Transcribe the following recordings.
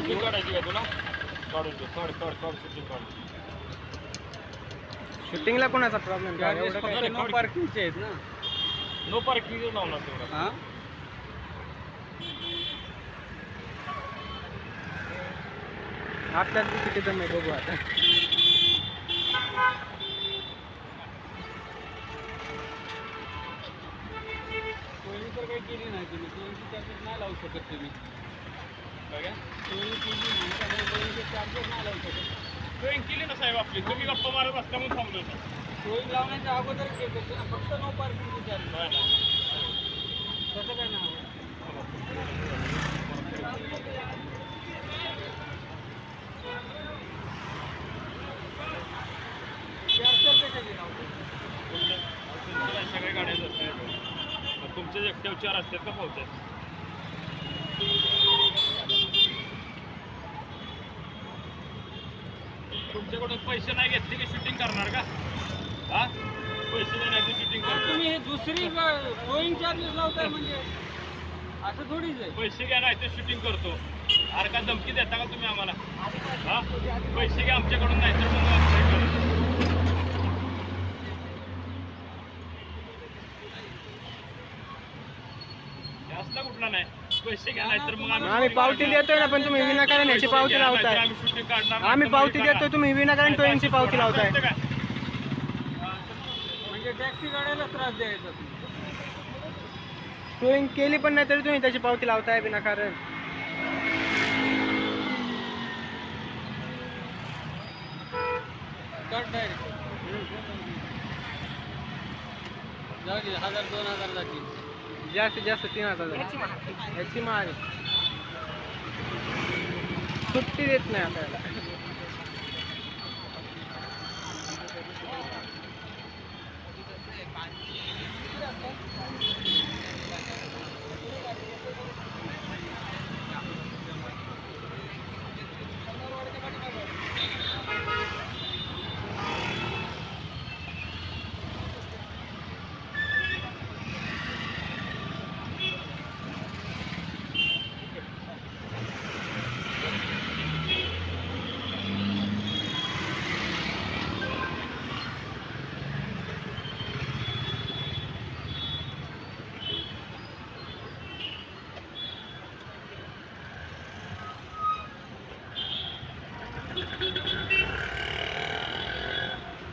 Shooting काढायची का तुला? काढून घे, काढ शूटिंग काढ. शूटिंगला कोणाचा प्रॉब्लेम काय? चार्जेस एवढं काय? फक्त नो पार्किंगचे आहेत ना. नो पार्किंग लावणार तेवढा. हां आपल्यात बी किती दम आहे बघू आता. सोयी तर काही केली नाही तुम्ही. सोयीची चार्जेस नाही लावू शकत तुम्ही. काय काय? सोयी केली नाही त्यामुळे सोयीचे चार्जेस नाही लावू शकत. ट्रेन केली ना साहेब आपली, तुम्ही गप्पा मारत असता म्हणून थांबलो ना. सोयी लावण्याच्या अगोदर केलं फक्त नो पार्किंगचे चार्जेस. नाही ना. तसं काय नाही. चार्जर कशाचे लावतो? तुमच्या सगळ्या गाड्याच असतात. तुमच्या एकट्यावर 4 असतात का पावत्यात? तुमच्याकडून पैसे नाही घेतले की शूटिंग करणार का? हा, पैसे नाही की शूटिंग तर करणार? तुम्ही हे दुसरी सोयींग चार्जेस लावताय म्हणजे असं थोडीच आहे. पैसे घ्या नाही ते शूटिंग करतो. अरे का धमकी देता का तुम्ही आम्हाला? हा, पैसे घ्या आमच्याकडून नाही तर मग हे करा. असला कुठला नाही. पैसे घ्या नाही तर मग आम्ही पावती देतोय ना, पण तुम्ही विनाकारण याची पावती लावताय. आम्ही शूटिंग काढणार. आम्ही पावती देतोय, तुम्ही विनाकारण टोईंगची पावती लावताय. म्हणजे टॅक्सी गाड्याला त्रास द्यायचा तुम्ही. टोईंग केली पण नाही तरी तुम्ही त्याची पावती लावताय विनाकारण. कट डायरेक्ट जाऊ दे. 1000-2000 जातील. जास्तीत जास्त 3000 ह्याची महाग आहे. सुट्टी देत नाही आपल्याला.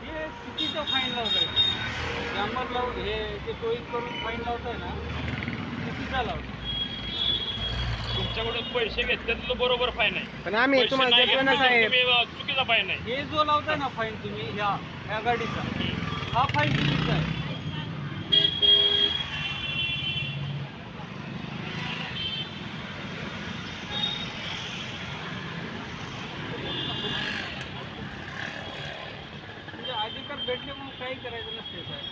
हे चुकीचं फाईन लावताय. डांबर लावून हे जे टोईंग करून फाईन लावताय ना, चुकीचा लावताय. तुमच्याकडून पैसे घेतले बरोबर फाईन आहे. पण आम्ही पैसे तुम्हाला नाही देतोय ना घेतले तर साहेब. तुम्ही चुकीचा फाईन आहे. हे जो लावताय ना फाईन तुम्ही ह्या गाडीचा, हा फाईन चुकीचा आहे. म्हणजे अधिकार भेटले म्हणून काही करायचं नसते साहेब.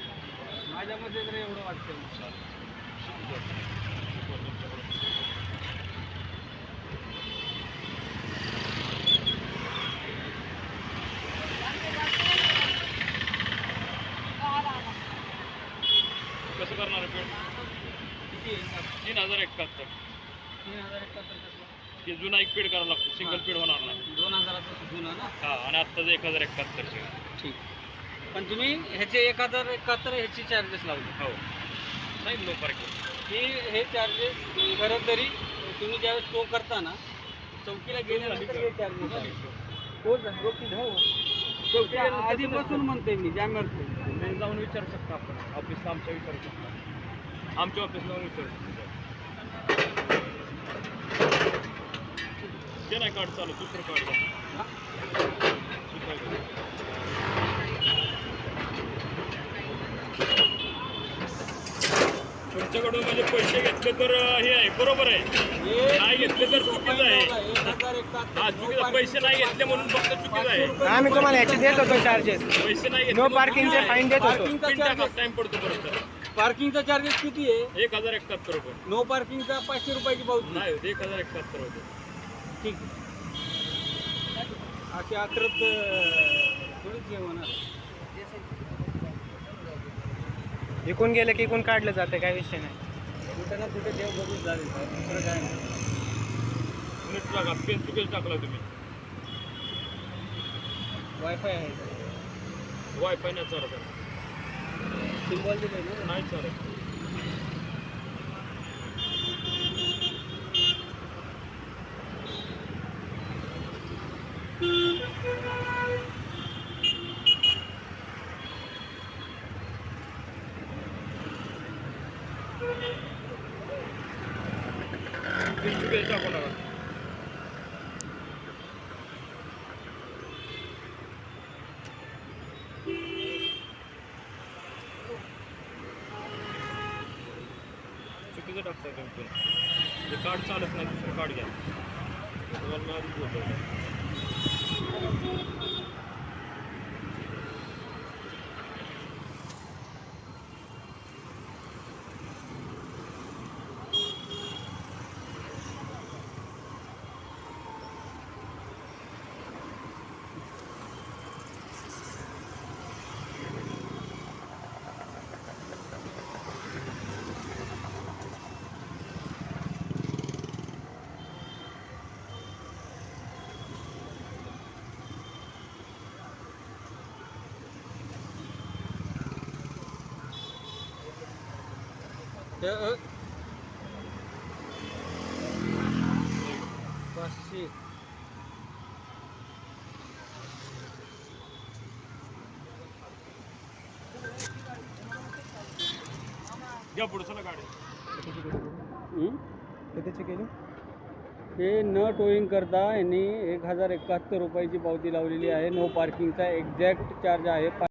माझ्यामध्ये तर एवढं वाटतं. कसं करणार आहे पेड? किती आहे? 3071. 3071 कसं? हे जुना एक पेड करावा लागतो, सिंगल पेड होणार नाही. 2000चा जुना ना. हा, आणि आत्ताचं 1071. ठीक. पण तुम्ही ह्याचे 1071 ह्याची चार्जेस लावले. हो, नाही नो पार्किंग. हे चार्जेस खरं तरी तुम्ही ज्यावेळेस टो करता ना, चौकीला गेल्यानंतर हे चार्जेस आहे. आधीपासून म्हणतोय मी जामेरचं. तुम्ही जाऊन विचारू शकता आपण, ऑफिसला आमच्या विचारू शकता. आमच्या ऑफिसला जाऊन विचारू शकता. ते नाही कार्ड चालू, दुसरं कार्ड चालू. तुमच्याकडून म्हणजे पैसे घेतले तर हे आहे, बरोबर आहे. नाही घेतले तर चुकीचं आहे. हा, चुकीचं. पैसे नाही घेतले म्हणून फक्त चुकीचं आहे. आम्ही तुम्हाला याचे देत होतो चार्जेस. पैसे नाही घेतले नो पार्किंगचे फाईन देत होतो. टाइम पडतो परत. पार्किंगचा चार्जेस किती आहे? 1071 रुपये. नो पार्किंगचा 500 रुपयाची पावती. नाही, 1071 रुपये. ठीक. अशी आक्रत थोडीच हे होणार. इकून गेलं की इकून काढलं जातं, काय विषय नाही. कुठे ना कुठे देव बघून झाले दुसरं काय नाही. नीट टाका, पेन चुकीच टाकला तुम्ही. वायफाय आहे वायफाय नाही चालत आहे. सिम्बॉल दिले ना नाही चालत. पेन चुकीच टाकू नका. चुकीचं टाकताय तुम्ही पेन. हे कार्ड चालत नाही, दुसरं कार्ड घ्या. तुम्हाला मी आधीच बोलतो. ते 500 घ्या पुढे चला गाडी. कितीचे केले? हे न टोईंग करता यांनी 1071 रुपयाची पावती लावलेली आहे. नो पार्किंगचा एक्झॅक्ट चार्ज आहे